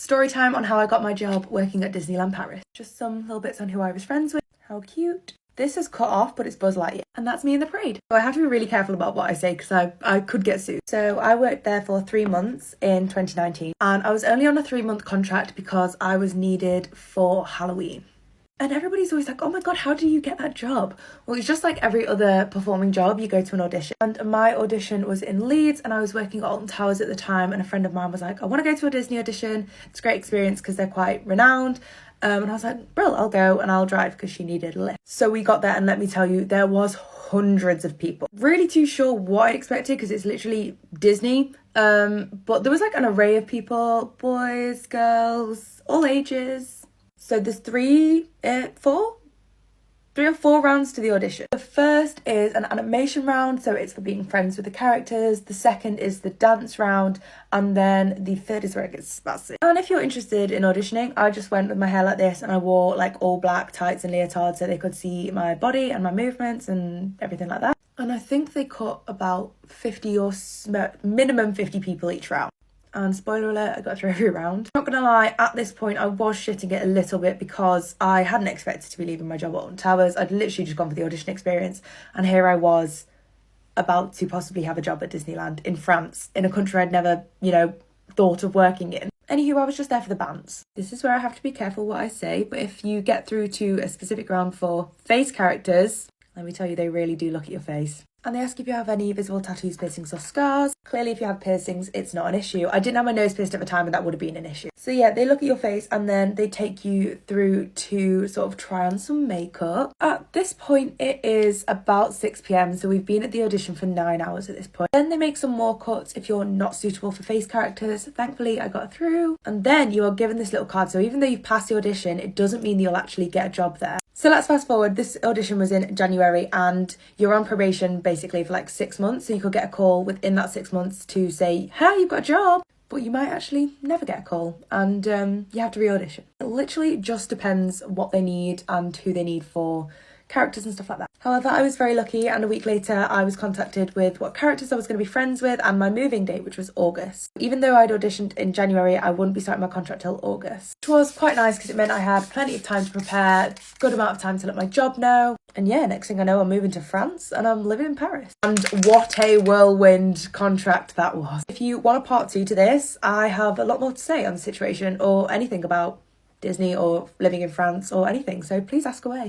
Story time on how I got my job working at Disneyland Paris. Just some little bits on who I was friends with. How cute. This is cut off, but it's Buzz Lightyear. And that's me in the parade. So I have to be really careful about what I say because I could get sued. So I worked there for 3 months in 2019. And I was only on a 3-month contract because I was needed for Halloween. And everybody's always like, oh my God, how do you get that job? Well, it's just like every other performing job, you go to an audition. And my audition was in Leeds and I was working at Alton Towers at the time. And a friend of mine was like, I want to go to a Disney audition. It's a great experience because they're quite renowned. And I was like, bro, I'll go and I'll drive because she needed a lift. So we got there and let me tell you, there was hundreds of people. Really too sure what I expected because it's literally Disney. But there was like an array of people, boys, girls, all ages. So there's 3 or 4 rounds to the audition. The first is an animation round, so it's for being friends with the characters. The second is the dance round, and then the third is where it gets spicy. And if you're interested in auditioning, I just went with my hair like this and I wore like all black tights and leotards so they could see my body and my movements and everything like that. And I think they cut about 50 or minimum 50 people each round. And spoiler alert, I got through every round. Not gonna lie, at this point I was shitting it a little bit because I hadn't expected to be leaving my job at Alton Towers. I'd literally just gone for the audition experience and here I was about to possibly have a job at Disneyland in France, in a country I'd never, thought of working in. Anywho, I was just there for the bands. This is where I have to be careful what I say, but if you get through to a specific round for face characters, let me tell you, they really do look at your face. And they ask if you have any visible tattoos, piercings or scars. Clearly, if you have piercings, it's not an issue. I didn't have my nose pierced at the time and that would have been an issue. So yeah, they look at your face and then they take you through to sort of try on some makeup. At this point, it is about 6 p.m. So we've been at the audition for 9 hours at this point. Then they make some more cuts if you're not suitable for face characters. Thankfully, I got through. And then you are given this little card. So even though you've passed the audition, it doesn't mean you'll actually get a job there. So let's fast forward. This audition was in January and you're on probation basically for like 6 months. So you could get a call within that 6 months to say, hey, you've got a job. But you might actually never get a call and you have to re-audition. It literally just depends what they need and who they need for characters and stuff like that. However, I was very lucky and a week later I was contacted with what characters I was going to be friends with and my moving date, which was August. Even though I'd auditioned in January, I wouldn't be starting my contract till August, which was quite nice because it meant I had plenty of time to prepare, good amount of time to let my job know. And yeah, next thing I know, I'm moving to France and I'm living in Paris. And what a whirlwind contract that was. If you want a part 2 to this, I have a lot more to say on the situation or anything about Disney or living in France or anything. So please ask away.